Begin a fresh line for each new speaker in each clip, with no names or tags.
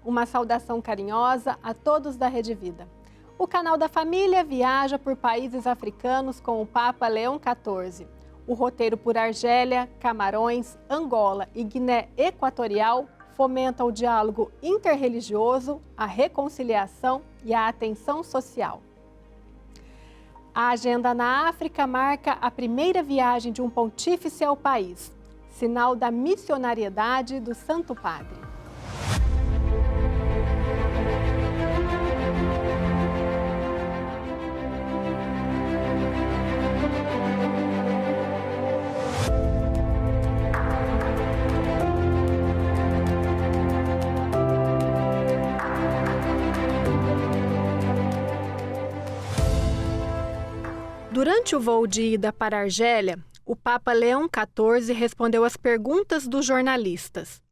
uma saudação carinhosa a todos da Rede Vida. O canal da família viaja por países africanos com o Papa Leão XIV. O roteiro por Argélia, Camarões, Angola e Guiné Equatorial fomenta o diálogo interreligioso, a reconciliação e a atenção social. A agenda na África marca a primeira viagem de um pontífice ao país, sinal da missionariedade do Santo Padre. Durante o voo de ida para Argélia, o Papa Leão XIV respondeu às perguntas dos jornalistas.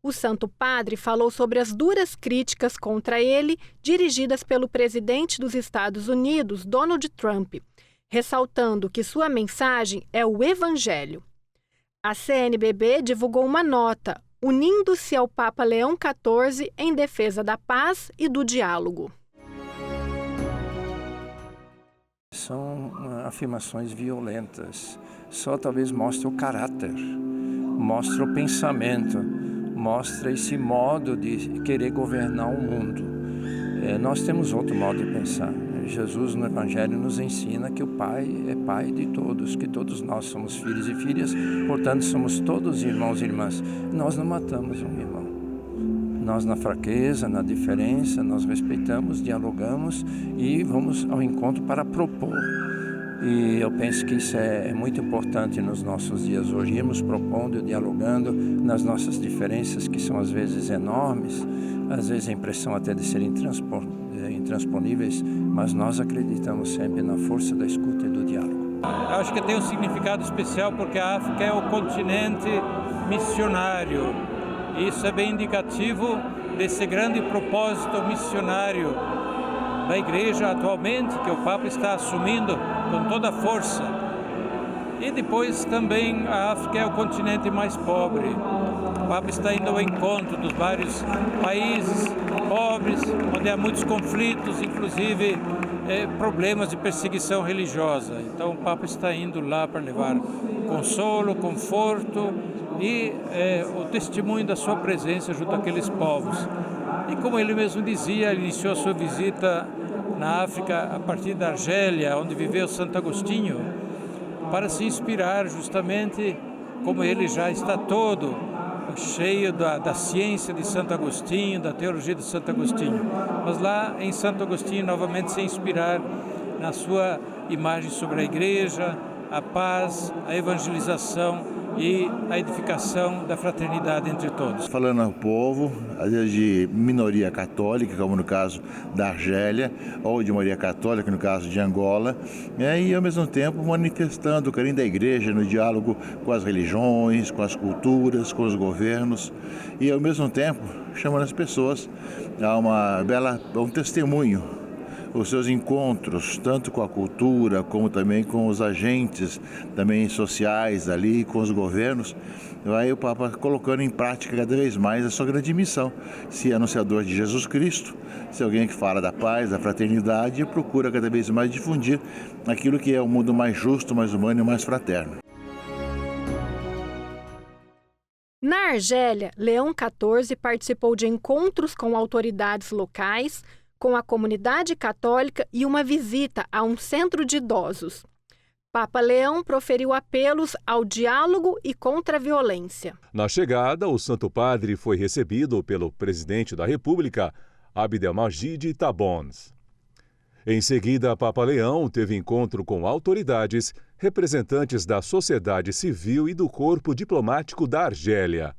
O Santo Padre falou sobre as duras críticas contra ele dirigidas pelo presidente dos Estados Unidos, Donald Trump, ressaltando que sua mensagem é o Evangelho. A CNBB divulgou uma nota, unindo-se ao Papa Leão XIV em defesa da paz e do diálogo.
São afirmações violentas, só talvez mostra o caráter, mostra o pensamento, mostra esse modo de querer governar o mundo. Nós temos outro modo de pensar. Jesus no Evangelho nos ensina que o Pai é Pai de todos, que todos nós somos filhos e filhas, portanto somos todos irmãos e irmãs. Nós não matamos um irmão. Nós na fraqueza, na diferença, nós respeitamos, dialogamos e vamos ao encontro para propor. E eu penso que isso é muito importante nos nossos dias hoje, irmos propondo e dialogando nas nossas diferenças, que são às vezes enormes, às vezes a impressão até de serem intransponíveis, mas nós acreditamos sempre na força da escuta e do diálogo.
Eu acho que tem um significado especial porque a África é o continente missionário. Isso é bem indicativo desse grande propósito missionário da Igreja atualmente, que o Papa está assumindo com toda a força. E depois também a África é o continente mais pobre. O Papa está indo ao encontro dos vários países pobres, onde há muitos conflitos, inclusive problemas de perseguição religiosa. Então o Papa está indo lá para levar consolo, conforto e o testemunho da sua presença junto àqueles povos. E como ele mesmo dizia, ele iniciou a sua visita na África a partir da Argélia, onde viveu Santo Agostinho, para se inspirar justamente, como ele já está todo cheio da ciência de Santo Agostinho, da teologia de Santo Agostinho. Mas lá em Santo Agostinho, novamente se inspirar na sua imagem sobre a Igreja, a paz, a evangelização e a edificação da fraternidade entre todos.
Falando ao povo, às vezes de minoria católica, como no caso da Argélia, ou de maioria católica, no caso de Angola, e ao mesmo tempo manifestando o carinho da Igreja no diálogo com as religiões, com as culturas, com os governos, e ao mesmo tempo chamando as pessoas a um testemunho, os seus encontros, tanto com a cultura, como também com os agentes também sociais ali, com os governos. Aí o Papa colocando em prática cada vez mais a sua grande missão, ser anunciador de Jesus Cristo, ser alguém que fala da paz, da fraternidade e procura cada vez mais difundir aquilo que é um mundo mais justo, mais humano e mais fraterno.
Na Argélia, Leão XIV participou de encontros com autoridades locais, com a comunidade católica e uma visita a um centro de idosos. Papa Leão proferiu apelos ao diálogo e contra a violência.
Na chegada, o Santo Padre foi recebido pelo presidente da República, Abdelmajid Tebboune. Em seguida, Papa Leão teve encontro com autoridades, representantes da sociedade civil e do corpo diplomático da Argélia.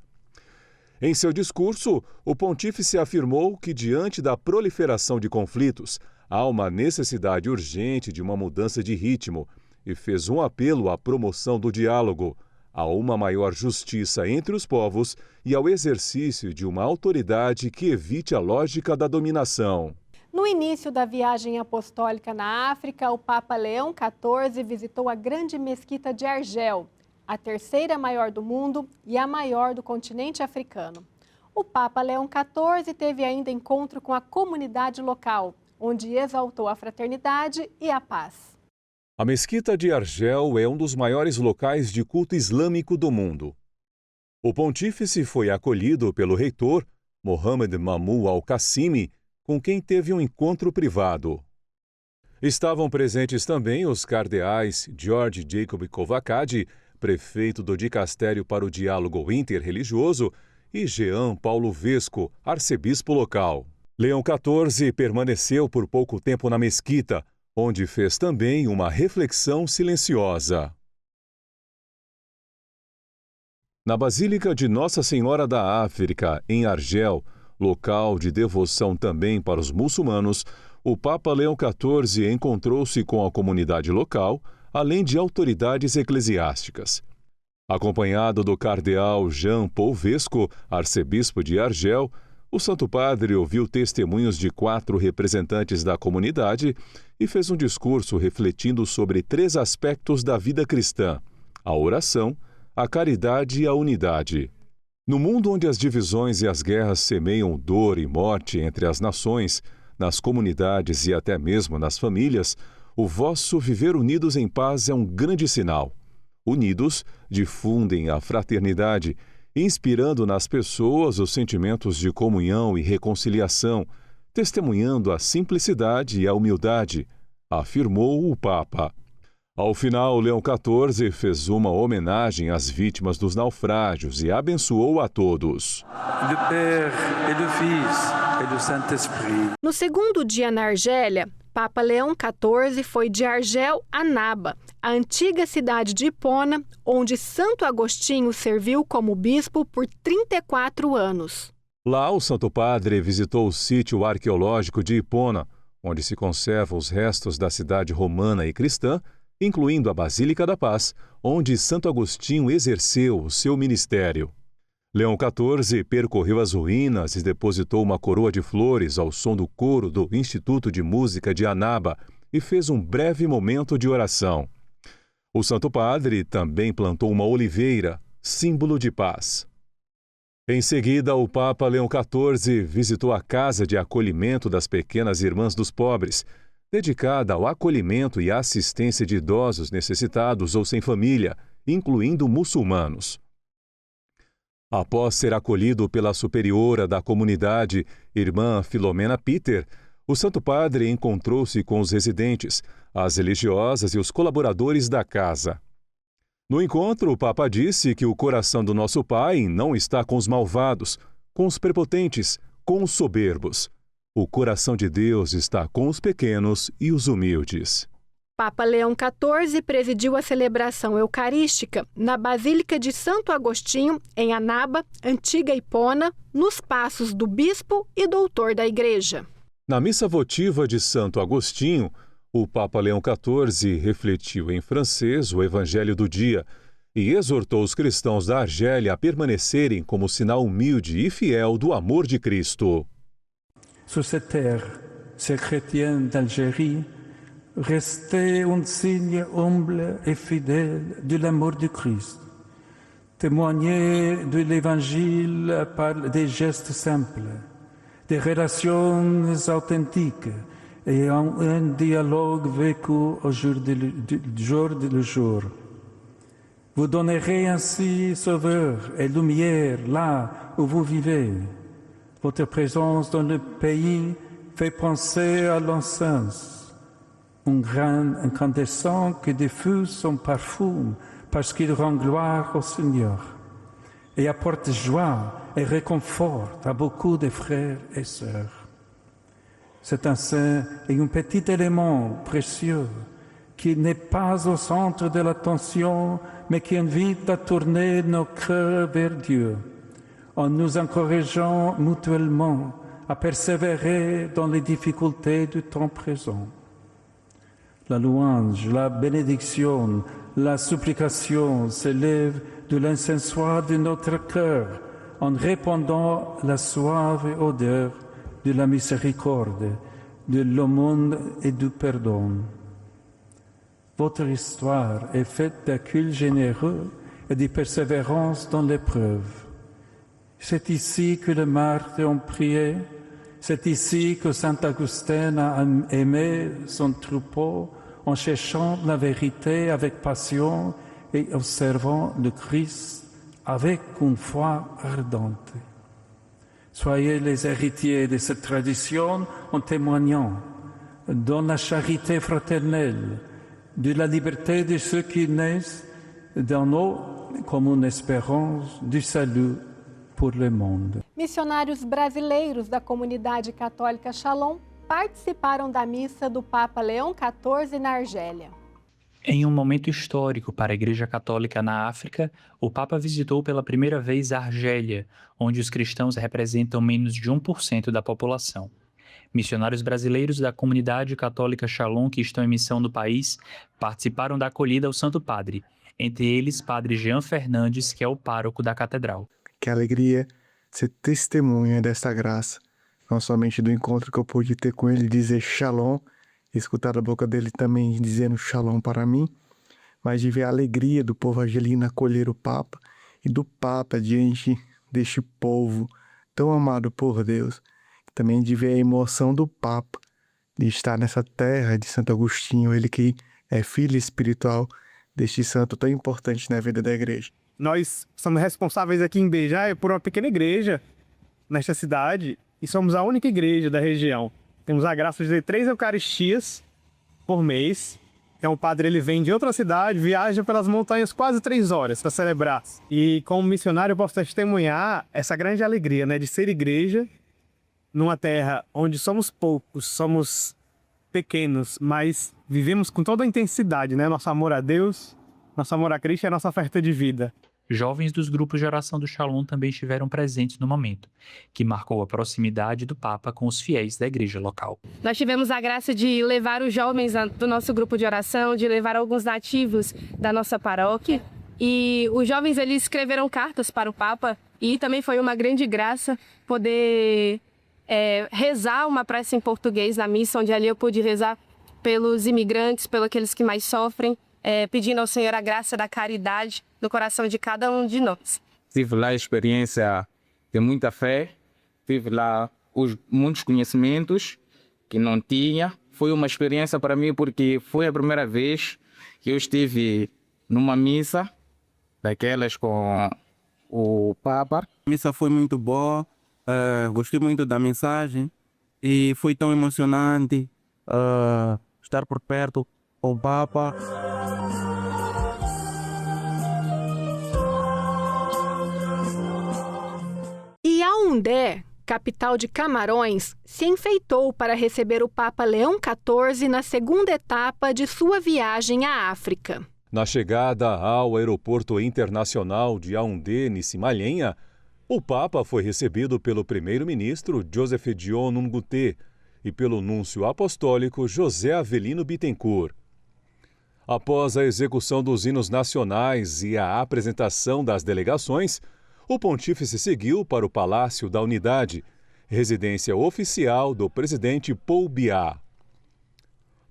Em seu discurso, o pontífice afirmou que, diante da proliferação de conflitos, há uma necessidade urgente de uma mudança de ritmo e fez um apelo à promoção do diálogo, a uma maior justiça entre os povos e ao exercício de uma autoridade que evite a lógica da dominação.
No início da viagem apostólica na África, o Papa Leão XIV visitou a grande mesquita de Argel, a terceira maior do mundo e a maior do continente africano. O Papa Leão XIV teve ainda encontro com a comunidade local, onde exaltou a fraternidade e a paz.
A Mesquita de Argel é um dos maiores locais de culto islâmico do mundo. O pontífice foi acolhido pelo reitor, Mohammed Mamou Al-Qassimi, com quem teve um encontro privado. Estavam presentes também os cardeais George Jacob Kovacadi, prefeito do Dicastério para o Diálogo Interreligioso, e Jean Paulo Vesco, arcebispo local. Leão XIV permaneceu por pouco tempo na mesquita, onde fez também uma reflexão silenciosa. Na Basílica de Nossa Senhora da África, em Argel, local de devoção também para os muçulmanos, o Papa Leão XIV encontrou-se com a comunidade local, além de autoridades eclesiásticas. Acompanhado do cardeal Jean Paul Vesco, arcebispo de Argel, o Santo Padre ouviu testemunhos de 4 representantes da comunidade e fez um discurso refletindo sobre 3 aspectos da vida cristã: a oração, a caridade e a unidade. No mundo onde as divisões e as guerras semeiam dor e morte entre as nações, nas comunidades e até mesmo nas famílias, o vosso viver unidos em paz é um grande sinal. Unidos, difundem a fraternidade, inspirando nas pessoas os sentimentos de comunhão e reconciliação, testemunhando a simplicidade e a humildade, afirmou o Papa. Ao final, Leão XIV fez uma homenagem às vítimas dos naufrágios e abençoou a todos.
Do Père et do Fils et do Saint-Esprit.
No segundo dia na Argélia, Papa Leão XIV foi de Argel a Naba, a antiga cidade de Hipona, onde Santo Agostinho serviu como bispo por 34 anos.
Lá, o Santo Padre visitou o sítio arqueológico de Hipona, onde se conservam os restos da cidade romana e cristã, incluindo a Basílica da Paz, onde Santo Agostinho exerceu o seu ministério. Leão XIV percorreu as ruínas e depositou uma coroa de flores ao som do coro do Instituto de Música de Annaba e fez um breve momento de oração. O Santo Padre também plantou uma oliveira, símbolo de paz. Em seguida, o Papa Leão XIV visitou a Casa de Acolhimento das Pequenas Irmãs dos Pobres, dedicada ao acolhimento e assistência de idosos necessitados ou sem família, incluindo muçulmanos. Após ser acolhido pela superiora da comunidade, irmã Filomena Peter, o Santo Padre encontrou-se com os residentes, as religiosas e os colaboradores da casa. No encontro, o Papa disse que o coração do nosso Pai não está com os malvados, com os prepotentes, com os soberbos. O coração de Deus está com os pequenos e os humildes.
Papa Leão XIV presidiu a celebração eucarística na Basílica de Santo Agostinho, em Annaba, antiga Hipona, nos passos do bispo e doutor da Igreja.
Na missa votiva de Santo Agostinho, o Papa Leão XIV refletiu em francês o Evangelho do dia e exortou os cristãos da Argélia a permanecerem como sinal humilde e fiel do amor de Cristo.
Sur cette terre, ces chrétiens d'Algérie, restez un signe humble et fidèle de l'amour du Christ. Témoignez de l'Évangile par des gestes simples, des relations authentiques et un dialogue vécu au jour le jour. Vous donnerez ainsi sauveur et lumière là où vous vivez. Votre présence dans le pays fait penser à l'encens, un grain incandescent qui diffuse son parfum parce qu'il rend gloire au Seigneur et apporte joie et réconfort à beaucoup de frères et sœurs. C'est un saint et un petit élément précieux qui n'est pas au centre de l'attention, mais qui invite à tourner nos cœurs vers Dieu, en nous encourageant mutuellement à persévérer dans les difficultés du temps présent. La louange, la bénédiction, la supplication s'élèvent de l'incensoir de notre cœur en répandant la suave odeur de la miséricorde, de l'aumône et du pardon. Votre histoire est faite d'accueil généreux et de persévérance dans l'épreuve. C'est ici que les martyrs ont prié. C'est ici que Saint Augustin a aimé son troupeau en cherchant la vérité avec passion et observant le Christ avec une foi ardente. Soyez les héritiers de cette tradition en témoignant dans la charité fraternelle, de la liberté de ceux qui naissent dans nous comme une espérance du salut por le mundo.
Missionários brasileiros da comunidade católica Shalom participaram da missa do Papa Leão XIV na Argélia.
Em um momento histórico para a Igreja Católica na África, o Papa visitou pela primeira vez a Argélia, onde os cristãos representam menos de 1% da população. Missionários brasileiros da comunidade católica Shalom que estão em missão no país participaram da acolhida ao Santo Padre, entre eles Padre Jean Fernandes, que é o pároco da catedral.
Que alegria ser testemunha desta graça, não somente do encontro que eu pude ter com ele, dizer Shalom, escutar a boca dele também dizendo Shalom para mim, mas de ver a alegria do povo argelino acolher o Papa e do Papa diante deste povo tão amado por Deus, também de ver a emoção do Papa de estar nessa terra de Santo Agostinho, ele que é filho espiritual deste santo tão importante na vida da igreja.
Nós somos responsáveis aqui em Bejaia por uma pequena igreja nesta cidade e somos a única igreja da região. Temos a graça de ter 3 eucaristias por mês. Então o padre ele vem de outra cidade, viaja pelas montanhas quase 3 horas para celebrar. E como missionário eu posso testemunhar essa grande alegria, né, de ser igreja numa terra onde somos poucos, somos pequenos, mas vivemos com toda a intensidade, né? Nosso amor a Deus, nosso amor a Cristo e a nossa oferta de vida.
Jovens dos grupos de oração do Shalom também estiveram presentes no momento, que marcou a proximidade do Papa com os fiéis da igreja local.
Nós tivemos a graça de levar os jovens do nosso grupo de oração, de levar alguns nativos da nossa paróquia. E os jovens eles escreveram cartas para o Papa e também foi uma grande graça poder rezar uma prece em português na missa, onde ali eu pude rezar pelos imigrantes, pelos aqueles que mais sofrem, pedindo ao Senhor a graça da caridade no coração de cada um de nós.
Tive lá a experiência de muita fé, tive lá muitos conhecimentos que não tinha. Foi uma experiência para mim porque foi a primeira vez que eu estive numa missa daquelas com o Papa.
A missa foi muito boa, gostei muito da mensagem e foi tão emocionante estar por perto com o Papa.
Yaoundé, capital de Camarões, se enfeitou para receber o Papa Leão XIV na segunda etapa de sua viagem à África.
Na chegada ao aeroporto internacional de Yaoundé, Nissimalienha, o Papa foi recebido pelo primeiro-ministro Joseph Dion Ngouté e pelo núncio apostólico José Avelino Bittencourt. Após a execução dos hinos nacionais e a apresentação das delegações, o pontífice seguiu para o Palácio da Unidade, residência oficial do presidente Paul Biya.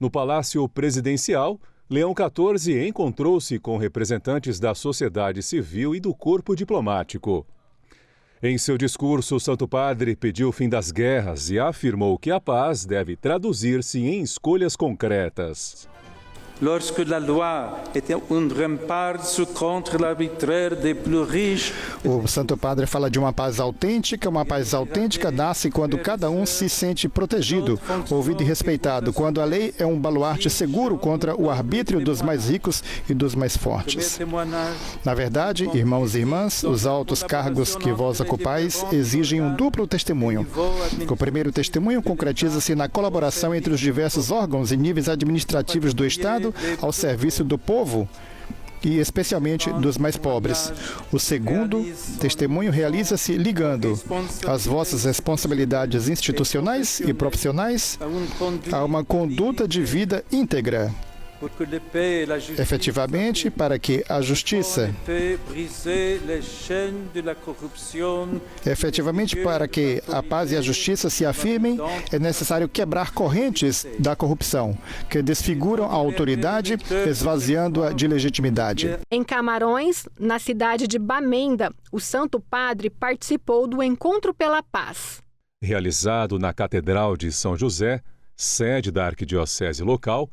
No Palácio Presidencial, Leão XIV encontrou-se com representantes da sociedade civil e do corpo diplomático. Em seu discurso, o Santo Padre pediu o fim das guerras e afirmou que a paz deve traduzir-se em escolhas concretas.
Lorsque la loi est un rempart contre l'arbitraire des plus riches.
O Santo Padre fala de uma paz autêntica. Uma paz autêntica nasce quando cada um se sente protegido, ouvido e respeitado, quando a lei é um baluarte seguro contra o arbítrio dos mais ricos e dos mais fortes. Na verdade, irmãos e irmãs, os altos cargos que vós ocupais exigem um duplo testemunho. O primeiro testemunho concretiza-se na colaboração entre os diversos órgãos e níveis administrativos do Estado ao serviço do povo e especialmente dos mais pobres. O segundo testemunho realiza-se ligando as vossas responsabilidades institucionais e profissionais a uma conduta de vida íntegra, Efetivamente, para que a justiça, efetivamente, para que a paz e a justiça se afirmem, é necessário quebrar correntes da corrupção, que desfiguram a autoridade, esvaziando-a de legitimidade.
Em Camarões, na cidade de Bamenda, o Santo Padre participou do Encontro pela Paz.
Realizado na Catedral de São José, sede da arquidiocese local,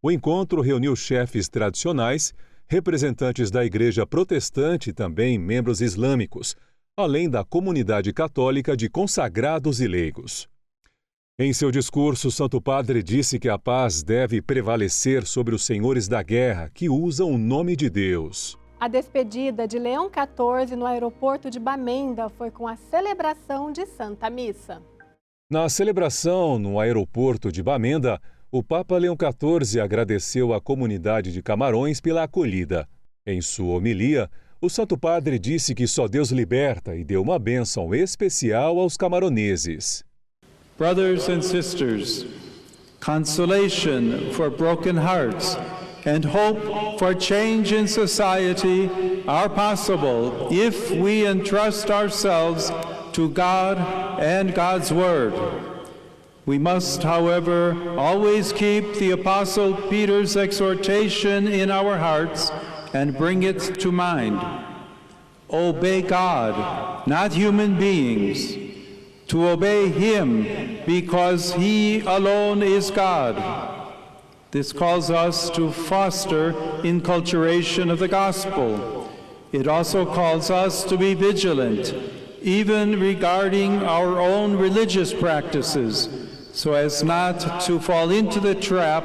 o encontro reuniu chefes tradicionais, representantes da Igreja Protestante e também membros islâmicos, além da comunidade católica de consagrados e leigos. Em seu discurso, o Santo Padre disse que a paz deve prevalecer sobre os senhores da guerra que usam o nome de Deus.
A despedida de Leão XIV no aeroporto de Bamenda foi com a celebração de Santa Missa.
Na celebração no aeroporto de Bamenda, o Papa Leão XIV agradeceu à comunidade de Camarões pela acolhida. Em sua homilia, o Santo Padre disse que só Deus liberta e deu uma bênção especial aos camaroneses.
Brothers and sisters, consolation for broken hearts and hope for change in society are possible if we entrust ourselves to God and God's Word. We must, however, always keep the Apostle Peter's exhortation in our hearts and bring it to mind. Obey God, not human beings. To obey Him because He alone is God. This calls us to foster inculturation of the gospel. It also calls us to be vigilant, even regarding our own religious practices, so as not to fall into the trap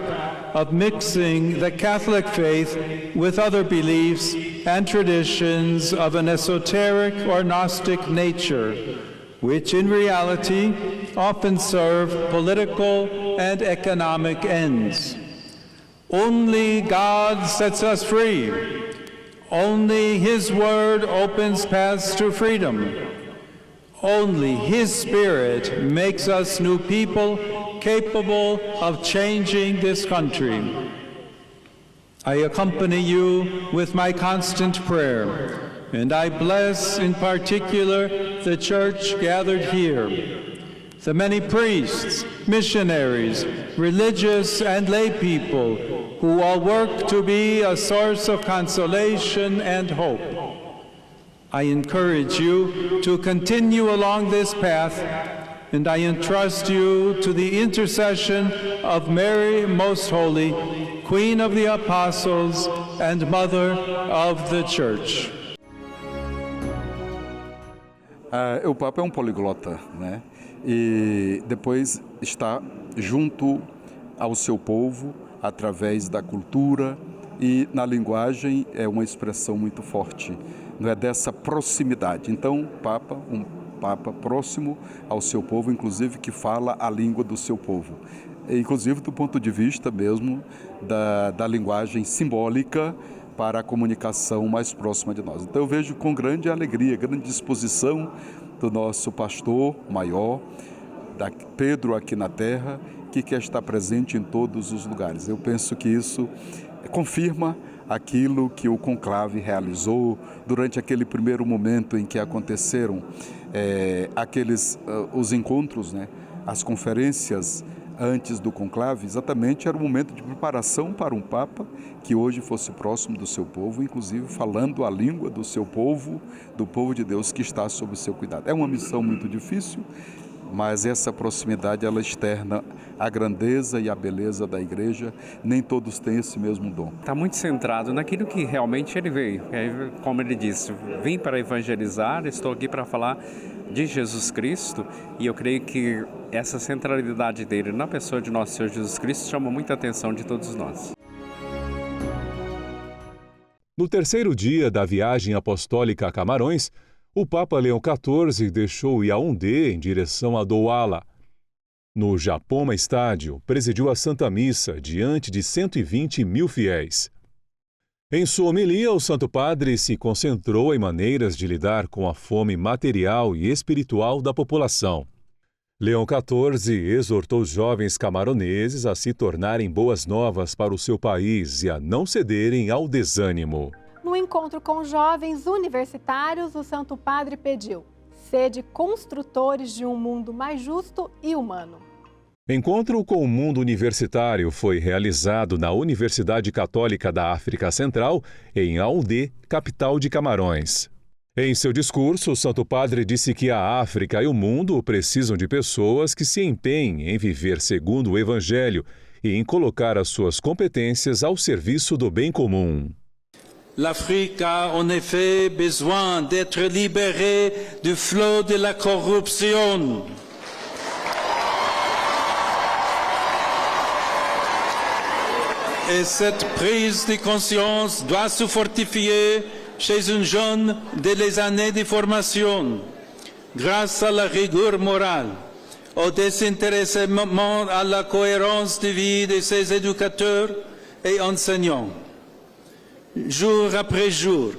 of mixing the Catholic faith with other beliefs and traditions of an esoteric or Gnostic nature, which in reality often serve political and economic ends. Only God sets us free. Only His Word opens paths to freedom. Only His Spirit makes us new people capable of changing this country. I accompany you with my constant prayer, and I bless in particular the church gathered here, the many priests, missionaries, religious and lay people who all work to be a source of consolation and hope. I encourage you to continue along this path, and I entrust you to the intercession of Mary Most Holy, Queen of the Apostles and Mother of the Church.
O Papa é um poliglota, né? E depois está junto ao seu povo através da cultura e na linguagem é uma expressão muito forte, não é, dessa proximidade. Então, um Papa próximo ao seu povo, inclusive que fala a língua do seu povo, inclusive do ponto de vista mesmo da linguagem simbólica para a comunicação mais próxima de nós. Então eu vejo com grande alegria, grande disposição do nosso pastor maior, Pedro aqui na terra, que quer estar presente em todos os lugares. Eu penso que isso confirma aquilo que o conclave realizou durante aquele primeiro momento em que aconteceram os encontros, né, as conferências antes do conclave. Exatamente era o momento de preparação para um Papa que hoje fosse próximo do seu povo, inclusive falando a língua do seu povo, do povo de Deus que está sob o seu cuidado. É uma missão muito difícil, mas essa proximidade ela externa a grandeza e a beleza da igreja. Nem todos têm esse mesmo dom.
Está muito centrado naquilo que realmente ele veio. Como ele disse, vim para evangelizar, estou aqui para falar de Jesus Cristo, e eu creio que essa centralidade dele na pessoa de nosso Senhor Jesus Cristo chama muita atenção de todos nós.
No terceiro dia da viagem apostólica a Camarões, o Papa Leão XIV deixou Yaoundé em direção a Douala. No Japoma Estádio, presidiu a Santa Missa diante de 120 mil fiéis. Em sua homilia, o Santo Padre se concentrou em maneiras de lidar com a fome material e espiritual da população. Leão XIV exortou os jovens camaroneses a se tornarem boas novas para o seu país e a não cederem ao desânimo.
No encontro com jovens universitários, o Santo Padre pediu: sede construtores de um mundo mais justo e humano.
Encontro com o mundo universitário foi realizado na Universidade Católica da África Central, em Yaoundé, capital de Camarões. Em seu discurso, o Santo Padre disse que a África e o mundo precisam de pessoas que se empenhem em viver segundo o Evangelho e em colocar as suas competências ao serviço do bem comum.
L'Afrique a en effet besoin d'être libérée du flot de la corruption. Et cette prise de conscience doit se fortifier chez un jeune dès les années de formation, grâce à la rigueur morale, au désintéressement, à la cohérence de vie de ses éducateurs et enseignants. Jour après jour,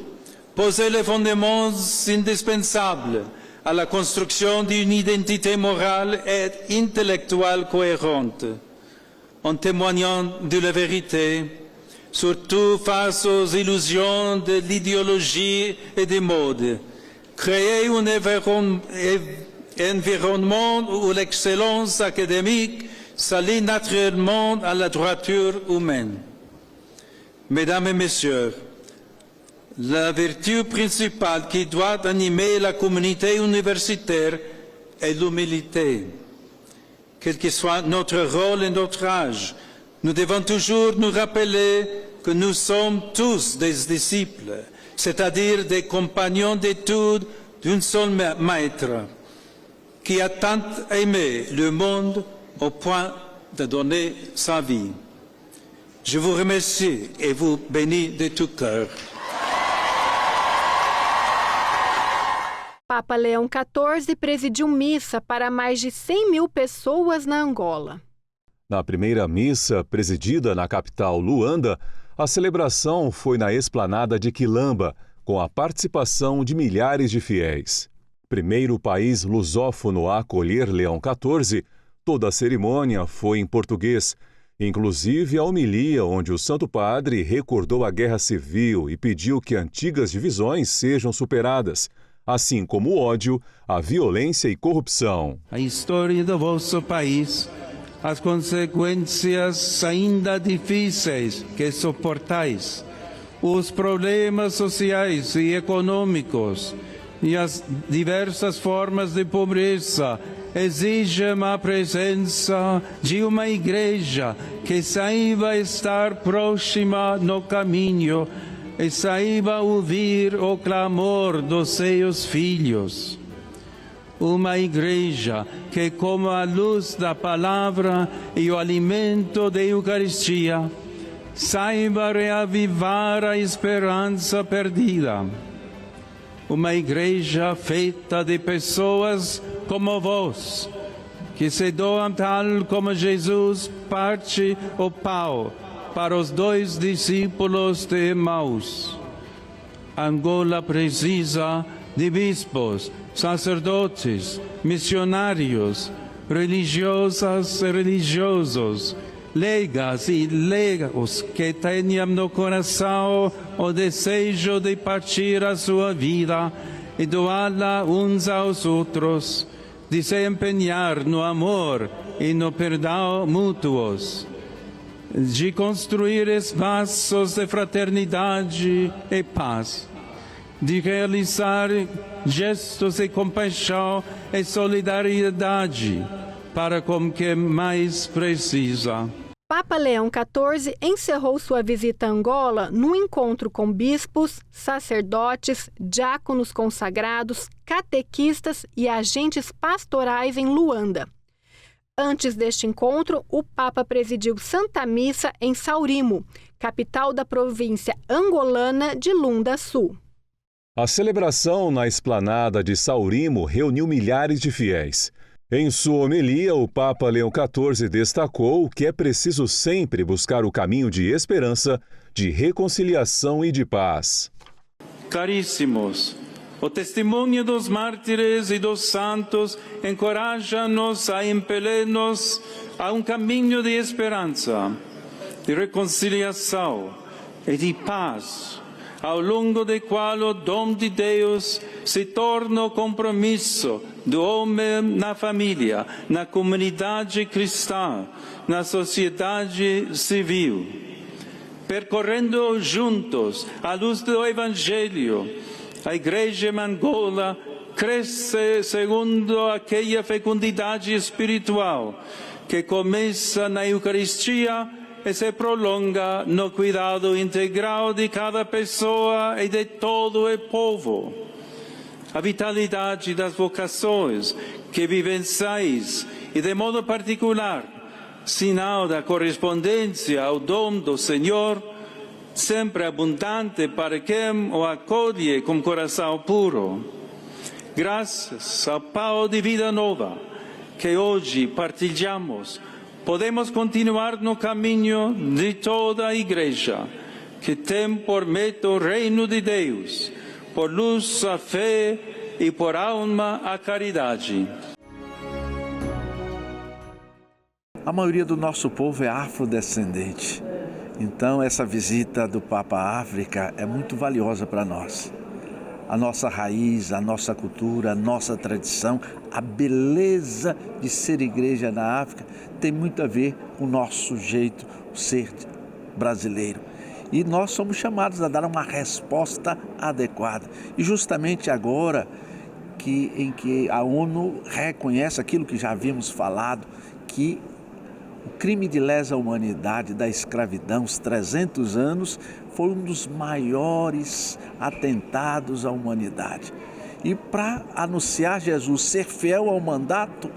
poser les fondements indispensables à la construction d'une identité morale et intellectuelle cohérente, en témoignant de la vérité, surtout face aux illusions de l'idéologie et des modes. Créer un environnement où l'excellence académique s'allie naturellement à la droiture humaine. Mesdames et messieurs, la vertu principale qui doit animer la communauté universitaire est l'humilité. Quel que soit notre rôle et notre âge, nous devons toujours nous rappeler que nous sommes tous des disciples, c'est-à-dire des compagnons d'études d'un seul maître, qui a tant aimé le monde au point de donner sa vie. Je vous remercie et vous bénis de tout cœur.
Papa Leão XIV presidiu missa para mais de 100.000 pessoas na Angola.
Na primeira missa, presidida na capital Luanda, a celebração foi na esplanada de Quilamba, com a participação de milhares de fiéis. Primeiro país lusófono a acolher Leão XIV, toda a cerimônia foi em português, inclusive a homilia onde o Santo Padre recordou a Guerra Civil e pediu que antigas divisões sejam superadas, assim como o ódio, a violência e corrupção.
A história do vosso país, as consequências ainda difíceis que suportais, os problemas sociais e econômicos e as diversas formas de pobreza exigem a presença de uma igreja que saiba estar próxima no caminho e saiba ouvir o clamor dos seus filhos. Uma igreja que, como a luz da palavra e o alimento da Eucaristia, saiba reavivar a esperança perdida. Uma igreja feita de pessoas como vós, que se doam tal como Jesus parte o pão para os 2 discípulos de Emaús. Angola precisa de bispos, sacerdotes, missionários, religiosas e religiosos, leigas e leigos que tenham no coração o desejo de partir a sua vida e doá-la uns aos outros, de se empenhar no amor e no perdão mútuos, de construir espaços de fraternidade e paz, de realizar gestos de compaixão e solidariedade para com quem mais precisa.
Papa Leão XIV encerrou sua visita a Angola num encontro com bispos, sacerdotes, diáconos consagrados, catequistas e agentes pastorais em Luanda. Antes deste encontro, o Papa presidiu Santa Missa em Saurimo, capital da província angolana de Lunda Sul.
A celebração na esplanada de Saurimo reuniu milhares de fiéis. Em sua homilia, o Papa Leão XIV destacou que é preciso sempre buscar o caminho de esperança, de reconciliação e de paz.
Caríssimos, O testemunho dos mártires e dos santos encoraja-nos a empeler-nos a um caminho de esperança, de reconciliação e de paz, ao longo do qual o dom de Deus se torna o compromisso do homem na família, na comunidade cristã, na sociedade civil. Percorrendo juntos a luz do Evangelho, a Igreja em Angola cresce segundo aquela fecundidade espiritual que começa na Eucaristia e se prolonga no cuidado integral de cada pessoa e de todo o povo. A vitalidade das vocações que vivenciais e, de modo particular, sinal da correspondência ao dom do Senhor, sempre abundante para quem o acolhe com coração puro. Graças ao pão de vida nova que hoje partilhamos, podemos continuar no caminho de toda a Igreja, que tem por meta o reino de Deus, por luz a fé e por alma a caridade.
A maioria do nosso povo é afrodescendente, então essa visita do Papa à África é muito valiosa para nós. A nossa raiz, a nossa cultura, a nossa tradição, a beleza de ser igreja na África tem muito a ver com o nosso jeito, o ser brasileiro. E nós somos chamados a dar uma resposta adequada. E justamente agora em que a ONU reconhece aquilo que já havíamos falado, que o crime de lesa humanidade da escravidão, os 300 anos, foi um dos maiores atentados à humanidade. E para anunciar Jesus, ser fiel ao mandato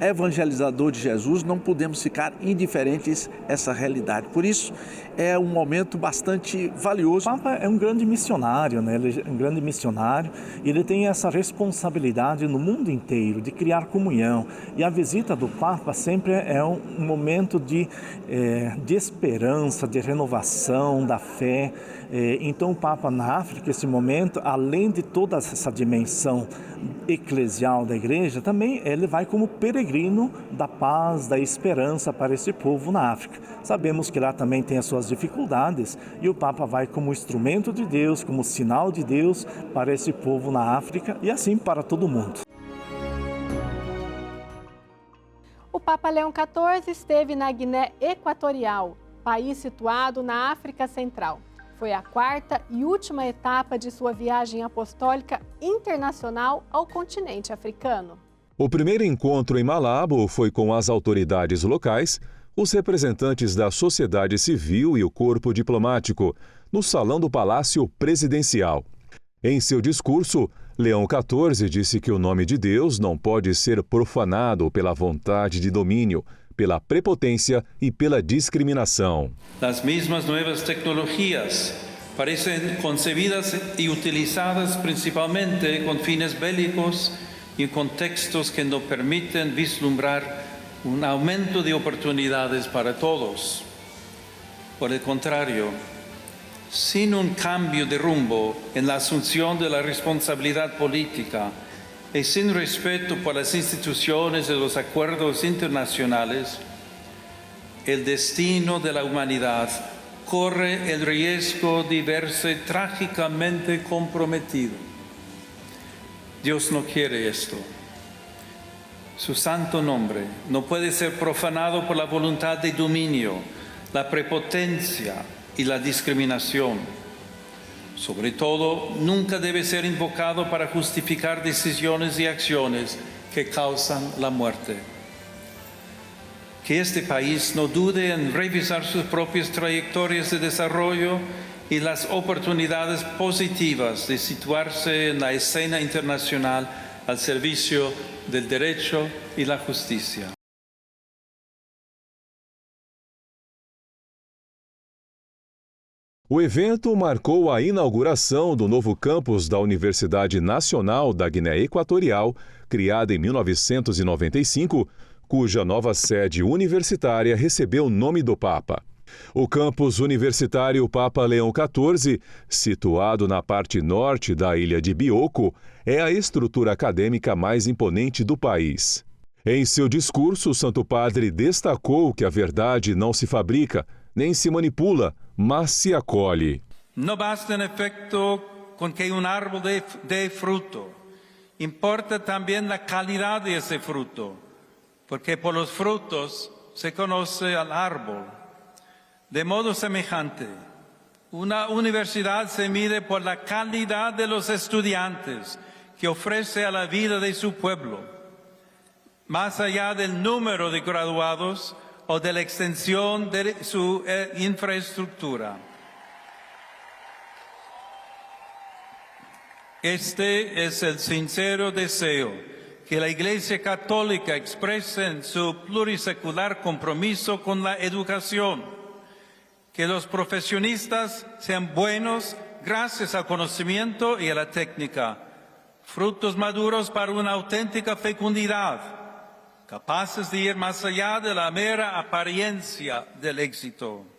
evangelizador de Jesus, não podemos ficar indiferentes a essa realidade. Por isso, é um momento bastante valioso.
O Papa é um grande missionário, né? Ele é um grande missionário e ele tem essa responsabilidade no mundo inteiro de criar comunhão. E a visita do Papa sempre é um momento de esperança, de renovação da fé. Então o Papa na África, esse momento, além de toda essa dimensão eclesial da igreja, também ele vai como peregrino da paz, da esperança para esse povo na África. Sabemos que lá também tem as suas dificuldades e o Papa vai como instrumento de Deus, como sinal de Deus para esse povo na África e assim para todo mundo.
O Papa Leão XIV esteve na Guiné Equatorial, país situado na África Central. Foi a quarta e última etapa de sua viagem apostólica internacional ao continente africano.
O primeiro encontro em Malabo foi com as autoridades locais, os representantes da sociedade civil e o corpo diplomático, no salão do Palácio Presidencial. Em seu discurso, Leão XIV disse que o nome de Deus não pode ser profanado pela vontade de domínio, pela prepotência e pela discriminação.
As mesmas novas tecnologias parecem concebidas e utilizadas principalmente com fines bélicos e em contextos que não permitem vislumbrar um aumento de oportunidades para todos. Por el contrario, sin un cambio de rumbo en la asunción de la responsabilidad política y sin respeto por las instituciones y los acuerdos internacionales, el destino de la humanidad corre el riesgo de verse trágicamente comprometido. Dios no quiere esto. Su santo nombre no puede ser profanado por la voluntad de dominio, la prepotencia y la discriminación. Sobre todo, nunca debe ser invocado para justificar decisiones y acciones que causan la muerte. Que este país no dude en revisar sus propias trayectorias de desarrollo y las oportunidades positivas de situarse en la escena internacional al servicio del derecho y la justicia.
O evento marcou a inauguração do novo campus da Universidade Nacional da Guiné Equatorial, criada em 1995, cuja nova sede universitária recebeu o nome do Papa. O campus universitário Papa Leão XIV, situado na parte norte da ilha de Bioko, é a estrutura acadêmica mais imponente do país. Em seu discurso, o Santo Padre destacou que a verdade não se fabrica, nem se manipula, mas se acolhe.
No basta en efecto con que un árbol dé fruto. Importa también la calidad de ese fruto, porque por los frutos se conoce al árbol. De modo semejante, una universidad se mide por la calidad de los estudiantes que ofrece a la vida de su pueblo, más allá del número de graduados o de la extensión de su infraestructura. Este es el sincero deseo que la Iglesia Católica exprese en su plurisecular compromiso con la educación. Que los profesionistas sean buenos gracias al conocimiento y a la técnica, frutos maduros para una auténtica fecundidad, capaces de ir más allá de la mera apariencia del éxito.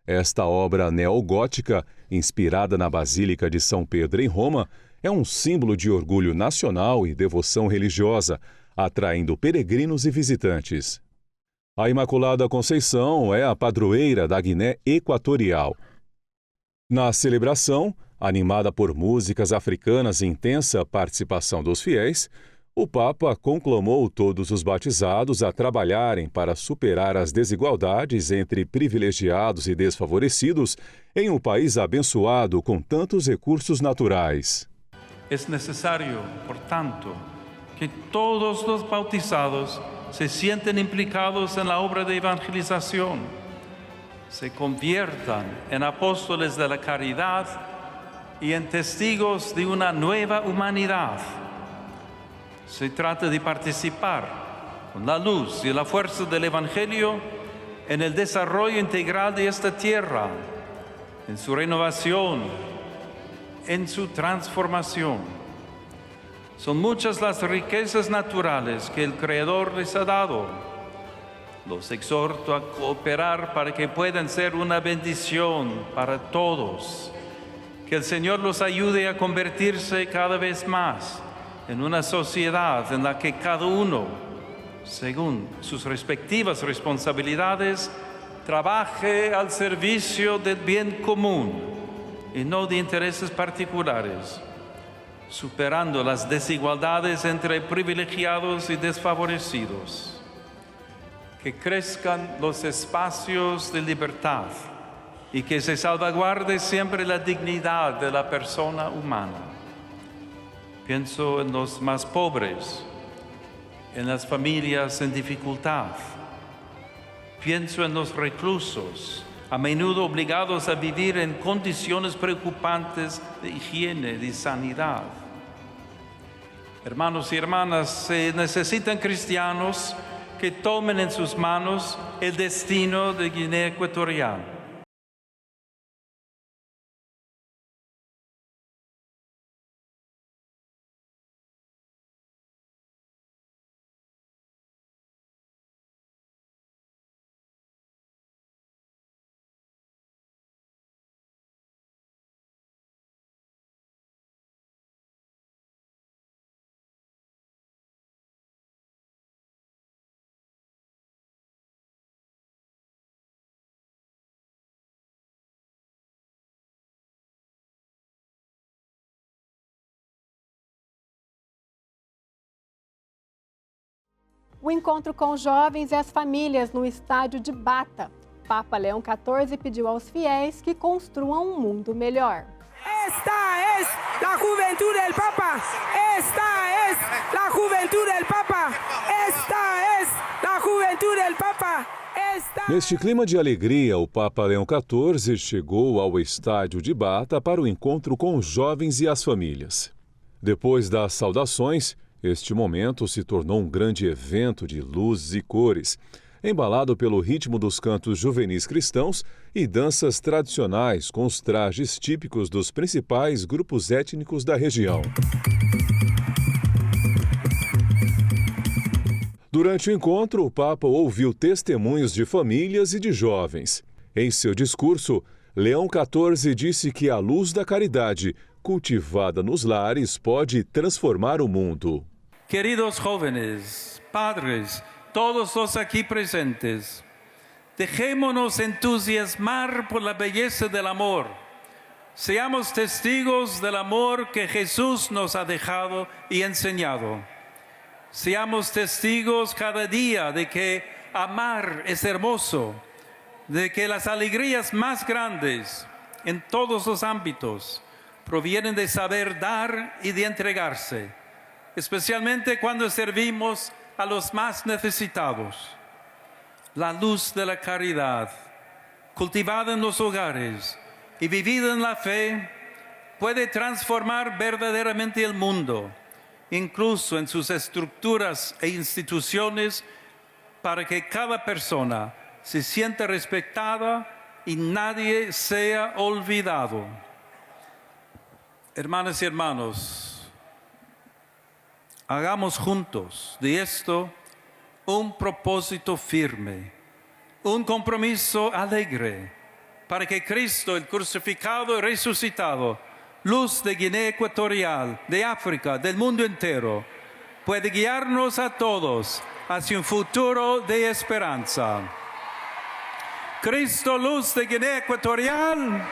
Esta obra neogótica, inspirada na Basílica de São Pedro em Roma, é um símbolo de orgulho nacional e devoção religiosa, atraindo peregrinos e visitantes. A Imaculada Conceição é a padroeira da Guiné Equatorial. Na celebração, animada por músicas africanas e intensa participação dos fiéis, o Papa conclamou todos os batizados a trabalharem para superar as desigualdades entre privilegiados e desfavorecidos em um país abençoado com tantos recursos naturais.
É necessário, portanto, que todos los bautizados se sienten implicados en la obra de evangelización, se conviertan en apóstoles de la caridad y en testigos de una nueva humanidad. Se trata de participar con la luz y la fuerza del Evangelio en el desarrollo integral de esta tierra, en su renovación, en su transformación. Son muchas las riquezas naturales que el Creador les ha dado. Los exhorto a cooperar para que puedan ser una bendición para todos. Que el Señor los ayude a convertirse cada vez más en una sociedad en la que cada uno, según sus respectivas responsabilidades, trabaje al servicio del bien común y no de intereses particulares, superando las desigualdades entre privilegiados y desfavorecidos. Que crezcan los espacios de libertad y que se salvaguarde siempre la dignidad de la persona humana. Pienso en los más pobres, en las familias en dificultad. Pienso en los reclusos, a menudo obligados a vivir en condiciones preocupantes de higiene y sanidad. Hermanos y hermanas, se necesitan cristianos que tomen en sus manos el destino de Guinea Ecuatorial.
O encontro com jovens e as famílias no estádio de Bata. Papa Leão XIV pediu aos fiéis que construam um mundo melhor.
Esta es la juventud del Papa. Esta es la juventud del Papa. Esta es la juventud del Papa.
Neste clima de alegria, o Papa Leão XIV chegou ao estádio de Bata para o encontro com os jovens e as famílias. Depois das saudações, este momento se tornou um grande evento de luzes e cores, embalado pelo ritmo dos cantos juvenis cristãos e danças tradicionais com os trajes típicos dos principais grupos étnicos da região. Durante o encontro, o Papa ouviu testemunhos de famílias e de jovens. Em seu discurso, Leão XIV disse que a luz da caridade, cultivada nos lares, pode transformar o mundo.
Queridos jóvenes, padres, todos los aquí presentes, dejémonos entusiasmar por la belleza del amor. Seamos testigos del amor que Jesús nos ha dejado y enseñado. Seamos testigos cada día de que amar es hermoso, de que las alegrías más grandes en todos los ámbitos provienen de saber dar y de entregarse, especialmente cuando servimos a los más necesitados. La luz de la caridad, cultivada en los hogares y vivida en la fe, puede transformar verdaderamente el mundo, incluso en sus estructuras e instituciones, para que cada persona se sienta respetada y nadie sea olvidado. Hermanas y hermanos, hagamos juntos de esto un propósito firme, un compromiso alegre, para que Cristo, el crucificado y resucitado, luz de Guinea Ecuatorial, de África, del mundo entero, puede guiarnos a todos hacia un futuro de esperanza. Cristo, luz de Guinea Ecuatorial.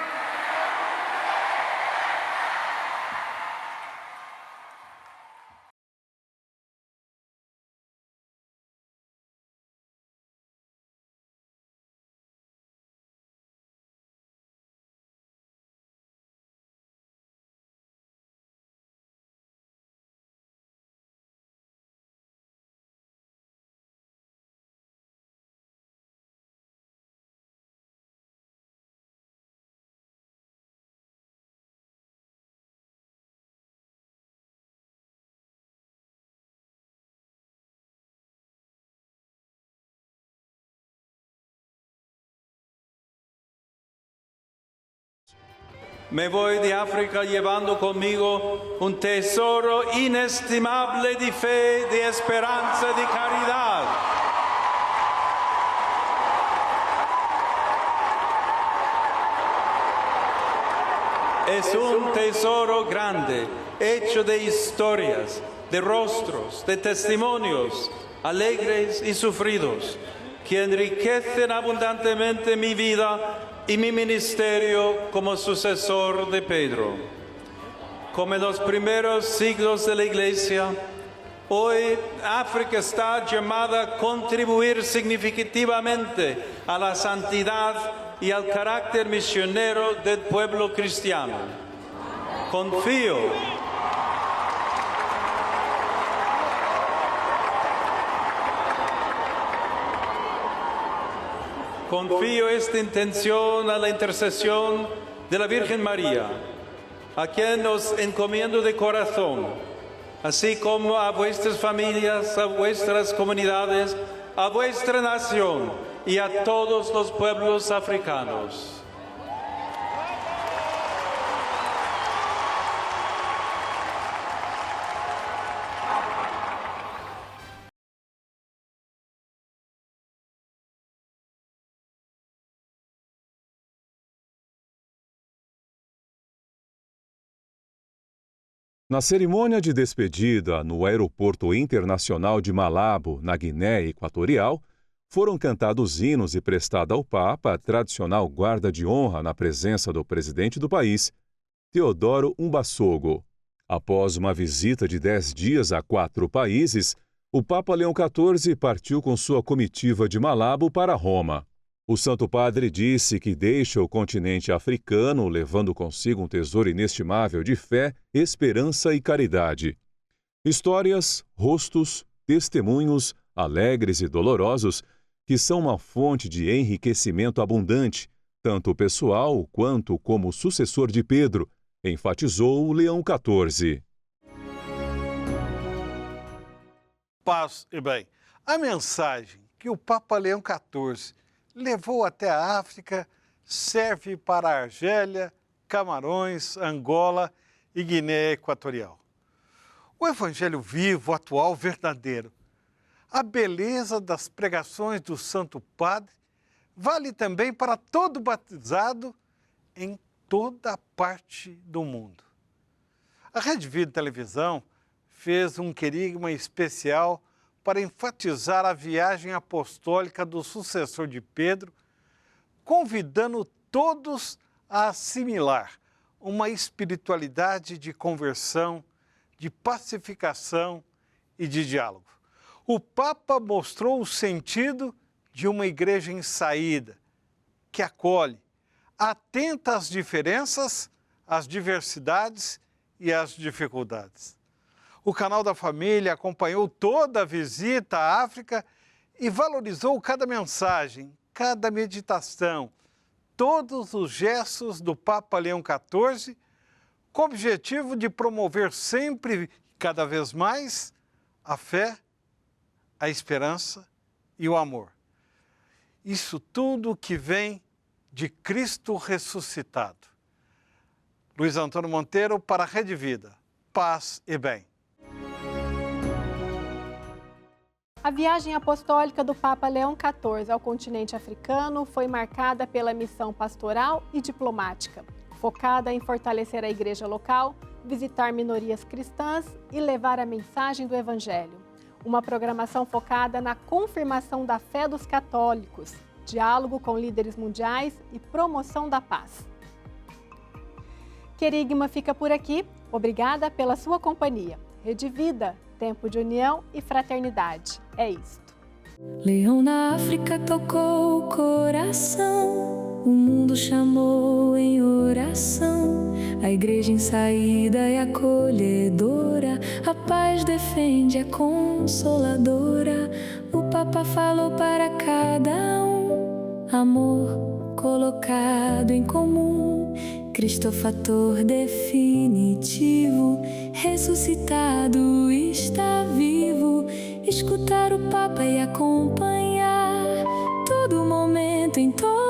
Me voy de África llevando conmigo un tesoro inestimable de fe, de esperanza, de caridad. Es un tesoro grande, hecho de historias, de rostros, de testimonios, alegres y sufridos, que enriquecen abundantemente mi vida y mi ministerio como sucesor de Pedro. Como en los primeros siglos de la Iglesia, hoy África está llamada a contribuir significativamente a la santidad y al carácter misionero del pueblo cristiano. Confío esta intención a la intercesión de la Virgen María, a quien os encomiendo de corazón, así como a vuestras familias, a vuestras comunidades, a vuestra nación y a todos los pueblos africanos.
Na cerimônia de despedida no Aeroporto Internacional de Malabo, na Guiné Equatorial, foram cantados hinos e prestada ao Papa a tradicional guarda de honra na presença do presidente do país, Teodoro Obasanjo. Após uma visita de 10 dias a 4 países, o Papa Leão XIV partiu com sua comitiva de Malabo para Roma. O Santo Padre disse que deixa o continente africano levando consigo um tesouro inestimável de fé, esperança e caridade. Histórias, rostos, testemunhos, alegres e dolorosos, que são uma fonte de enriquecimento abundante, tanto pessoal quanto como sucessor de Pedro, enfatizou o Leão XIV.
Paz e bem, a mensagem que o Papa Leão XIV levou até a África serve para a Argélia, Camarões, Angola e Guiné Equatorial. O Evangelho vivo, atual, verdadeiro, A beleza das pregações do Santo Padre vale também para todo batizado em toda parte do mundo. A Rede Vida Televisão fez um querigma especial para enfatizar a viagem apostólica do sucessor de Pedro, convidando todos a assimilar uma espiritualidade de conversão, de pacificação e de diálogo. O Papa mostrou o sentido de uma igreja em saída, que acolhe, atenta às diferenças, às diversidades e às dificuldades. O Canal da Família acompanhou toda a visita à África e valorizou cada mensagem, cada meditação, todos os gestos do Papa Leão XIV, com o objetivo de promover sempre, cada vez mais, a fé, a esperança e o amor. Isso tudo que vem de Cristo ressuscitado. Luiz Antônio Monteiro para a Rede Vida. Paz e bem.
A viagem apostólica do Papa Leão XIV ao continente africano foi marcada pela missão pastoral e diplomática, focada em fortalecer a igreja local, visitar minorias cristãs e levar a mensagem do Evangelho. Uma programação focada na confirmação da fé dos católicos, diálogo com líderes mundiais e promoção da paz. Querigma fica por aqui. Obrigada pela sua companhia. Rede Vida, tempo de união e fraternidade. É isto.
Leão na África tocou o coração, o mundo chamou em oração. A igreja em saída é acolhedora, a paz defende, é consoladora. O Papa falou para cada um, amor colocado em comum. Cristo fator definitivo, ressuscitado está vivo. Escutar o Papa e acompanhar todo momento em todo